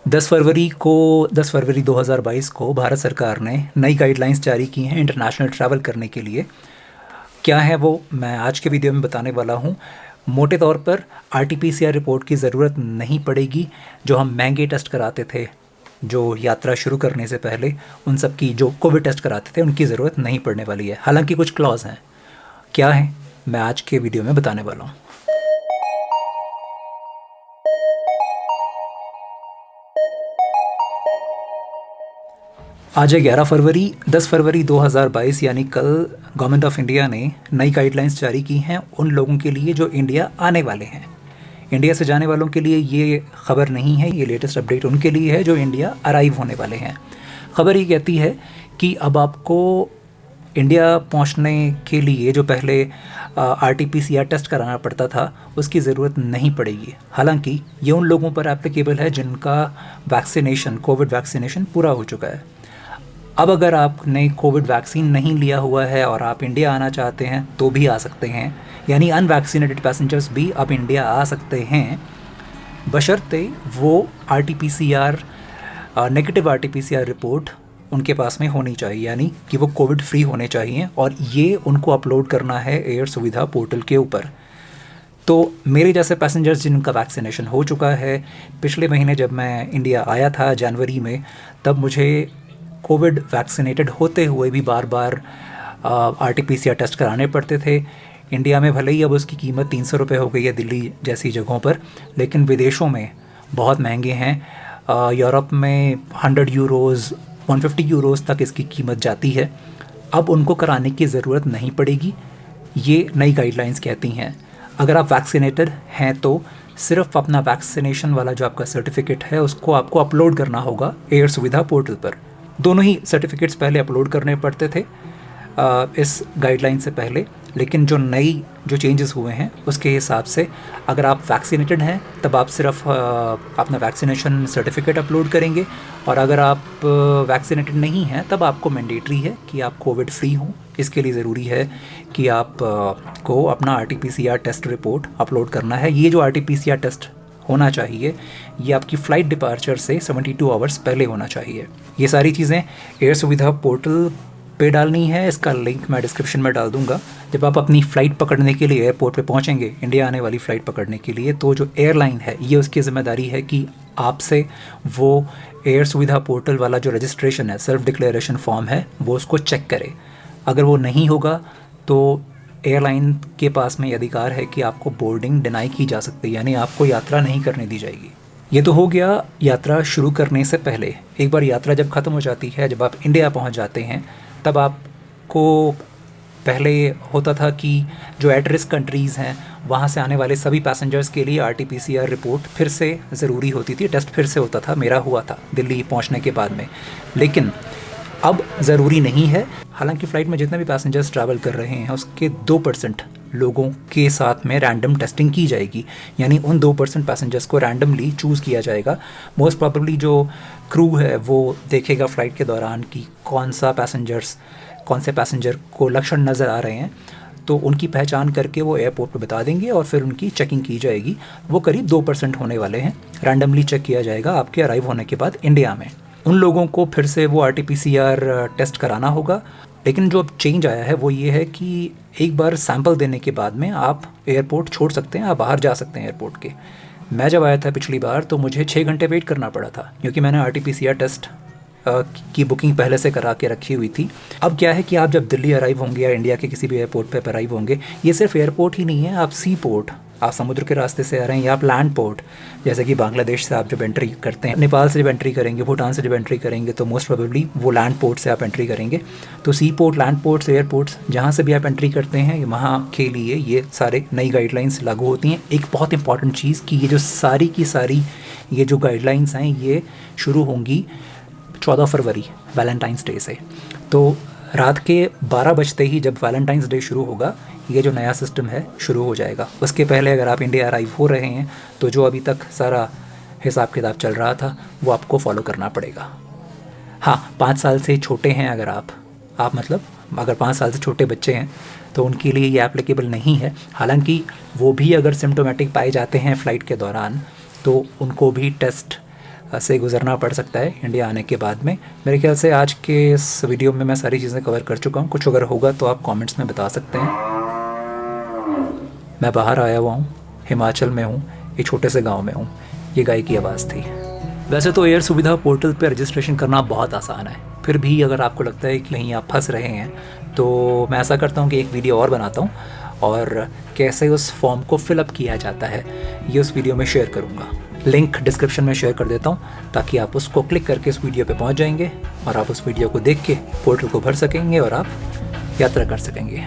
10 फरवरी 2022 को भारत सरकार ने नई गाइडलाइंस जारी की हैं इंटरनेशनल ट्रैवल करने के लिए। क्या है वो मैं आज के वीडियो में बताने वाला हूँ। मोटे तौर पर आरटीपीसीआर रिपोर्ट की ज़रूरत नहीं पड़ेगी। जो हम महंगे टेस्ट कराते थे जो यात्रा शुरू करने से पहले, उन सब की जो कोविड टेस्ट कराते थे उनकी ज़रूरत नहीं पड़ने वाली है। हालांकि कुछ क्लॉज हैं। क्या है मैं आज के वीडियो में बताने वाला हूँ। आज है 10 फरवरी 2022 यानी कल गवर्नमेंट ऑफ इंडिया ने नई गाइडलाइंस जारी की हैं उन लोगों के लिए जो इंडिया आने वाले हैं। इंडिया से जाने वालों के लिए ये खबर नहीं है, ये लेटेस्ट अपडेट उनके लिए है जो इंडिया अराइव होने वाले हैं। खबर ये कहती है कि अब आपको इंडिया पहुंचने के लिए जो पहले आरटीपीसीआर टेस्ट कराना पड़ता था उसकी ज़रूरत नहीं पड़ेगी। हालांकि ये उन लोगों पर एप्लीकेबल है जिनका कोविड वैक्सीनेशन पूरा हो चुका है। अब अगर आपने कोविड वैक्सीन नहीं लिया हुआ है और आप इंडिया आना चाहते हैं तो भी आ सकते हैं, यानी अनवैक्सीनेटेड पैसेंजर्स भी अब इंडिया आ सकते हैं, बशर्ते वो नेगेटिव आरटीपीसीआर रिपोर्ट उनके पास में होनी चाहिए, यानी कि वो कोविड फ्री होने चाहिए और ये उनको अपलोड करना है एयर सुविधा पोर्टल के ऊपर। तो मेरे जैसे पैसेंजर्स जिनका वैक्सीनेशन हो चुका है, पिछले महीने जब मैं इंडिया आया था जनवरी में, तब मुझे कोविड वैक्सीनेटेड होते हुए भी बार बार आरटीपीसीआर टेस्ट कराने पड़ते थे। इंडिया में भले ही अब उसकी कीमत 300 रुपये हो गई है दिल्ली जैसी जगहों पर, लेकिन विदेशों में बहुत महंगे हैं। यूरोप में 100 यूरोज़ 150 यूरोज़ तक इसकी कीमत जाती है। अब उनको कराने की ज़रूरत नहीं पड़ेगी, ये नई गाइडलाइंस कहती हैं। अगर आप वैक्सीनेटेड हैं तो सिर्फ अपना वैक्सीनेशन वाला जो आपका सर्टिफिकेट है उसको आपको अपलोड करना होगा एयर सुविधा पोर्टल पर। दोनों ही सर्टिफिकेट्स पहले अपलोड करने पड़ते थे इस गाइडलाइन से पहले, लेकिन जो चेंजेस हुए हैं उसके हिसाब से अगर आप वैक्सीनेटेड हैं तब आप सिर्फ अपना वैक्सीनेशन सर्टिफिकेट अपलोड करेंगे, और अगर आप वैक्सीनेटेड नहीं हैं तब आपको मैंडेटरी है कि आप कोविड फ्री हों। इसके लिए ज़रूरी है कि आप को अपना आरटीपीसीआर टेस्ट रिपोर्ट अपलोड करना है। ये जो आरटीपीसीआर टेस्ट होना चाहिए ये आपकी फ़्लाइट डिपार्चर से 72 आवर्स पहले होना चाहिए। ये सारी चीज़ें एयर सुविधा पोर्टल पे डालनी है, इसका लिंक मैं डिस्क्रिप्शन में डाल दूंगा। जब आप अपनी फ़्लाइट पकड़ने के लिए एयरपोर्ट पे पहुंचेंगे, इंडिया आने वाली फ़्लाइट पकड़ने के लिए, तो जो एयरलाइन है ये उसकी ज़िम्मेदारी है कि आपसे वो एयर सुविधा पोर्टल वाला जो रजिस्ट्रेशन है, सेल्फ डिक्लेरेशन फॉर्म है, वो उसको चेक करे। अगर वो नहीं होगा तो एयरलाइन के पास में ये अधिकार है कि आपको बोर्डिंग डिनाई की जा सकती है, यानी आपको यात्रा नहीं करने दी जाएगी। ये तो हो गया यात्रा शुरू करने से पहले। एक बार यात्रा जब ख़त्म हो जाती है, जब आप इंडिया पहुंच जाते हैं, तब आपको पहले होता था कि जो एट रिस्क कंट्रीज़ हैं वहाँ से आने वाले सभी पैसेंजर्स के लिए आरटीपीसीआर रिपोर्ट फिर से ज़रूरी होती थी, टेस्ट फिर से होता था। मेरा हुआ था दिल्ली पहुँचने के बाद में, लेकिन अब ज़रूरी नहीं है। हालांकि फ़्लाइट में जितने भी पैसेंजर्स ट्रैवल कर रहे हैं उसके 2% लोगों के साथ में रैंडम टेस्टिंग की जाएगी, यानी उन 2% पैसेंजर्स को रैंडमली चूज़ किया जाएगा। मोस्ट प्रॉबेबली जो क्रू है वो देखेगा फ़्लाइट के दौरान कि कौन से पैसेंजर को लक्षण नज़र आ रहे हैं, तो उनकी पहचान करके वो एयरपोर्ट पर बता देंगे और फिर उनकी चेकिंग की जाएगी। वो करीब 2% होने वाले हैं। रैंडमली चेक किया जाएगा आपके अराइव होने के बाद इंडिया में। उन लोगों को फिर से वो आरटीपीसीआर टेस्ट कराना होगा। लेकिन जो अब चेंज आया है वो ये है कि एक बार सैंपल देने के बाद में आप एयरपोर्ट छोड़ सकते हैं, आप बाहर जा सकते हैं एयरपोर्ट के। मैं जब आया था पिछली बार तो मुझे 6 घंटे वेट करना पड़ा था, क्योंकि मैंने आरटीपीसीआर टेस्ट की बुकिंग पहले से करा के रखी हुई थी। अब क्या है कि आप जब दिल्ली अराइव होंगे या इंडिया के किसी भी एयरपोर्ट पर अराइव होंगे, ये सिर्फ एयरपोर्ट ही नहीं है, आप सी पोर्ट, आप समुद्र के रास्ते से आ रहे हैं, या आप लैंड पोर्ट, जैसे कि बांग्लादेश से आप जब एंट्री करते हैं, नेपाल से जब एंट्री करेंगे, भूटान से जब एंट्री करेंगे, तो मोस्ट प्रोबेबली वो लैंड पोर्ट से आप एंट्री करेंगे। तो सी पोर्ट, लैंड पोर्ट्स, एयरपोर्ट्स, जहाँ से भी आप एंट्री करते हैं वहाँ के लिए ये सारे नई गाइडलाइंस लागू होती हैं। एक बहुत इंपॉर्टेंट चीज़ कि ये जो सारी की सारी ये जो गाइडलाइंस हैं ये शुरू होंगी 14 फरवरी वैलेंटाइंस डे से। तो रात के 12 बजते ही जब वैलेंटाइंस डे शुरू होगा, ये जो नया सिस्टम है शुरू हो जाएगा। उसके पहले अगर आप इंडिया अराइव हो रहे हैं तो जो अभी तक सारा हिसाब किताब चल रहा था वो आपको फॉलो करना पड़ेगा। हाँ, 5 साल से छोटे हैं अगर आप मतलब अगर 5 साल से छोटे बच्चे हैं तो उनके लिए ये एप्लीकेबल नहीं है। हालांकि वो भी अगर सिम्टोमेटिक पाए जाते हैं फ़्लाइट के दौरान तो उनको भी टेस्ट से गुजरना पड़ सकता है इंडिया आने के बाद में। मेरे ख्याल से आज के इस वीडियो में मैं सारी चीज़ें कवर कर चुका हूँ। कुछ अगर होगा तो आप कमेंट्स में बता सकते हैं। मैं बाहर आया हुआ हूँ, हिमाचल में हूँ, एक छोटे से गांव में हूँ। ये गाय की आवाज़ थी। वैसे तो एयर सुविधा पोर्टल पर रजिस्ट्रेशन करना बहुत आसान है, फिर भी अगर आपको लगता है कि कहीं आप फंस रहे हैं तो मैं ऐसा करता हूँ कि एक वीडियो और बनाता हूँ और कैसे उस फॉर्म को फिलअप किया जाता है ये उस वीडियो में शेयर करूँगा। लिंक डिस्क्रिप्शन में शेयर कर देता हूँ ताकि आप उसको क्लिक करके इस वीडियो पे पहुँच जाएंगे और आप उस वीडियो को देख के पोर्टल को भर सकेंगे और आप यात्रा कर सकेंगे।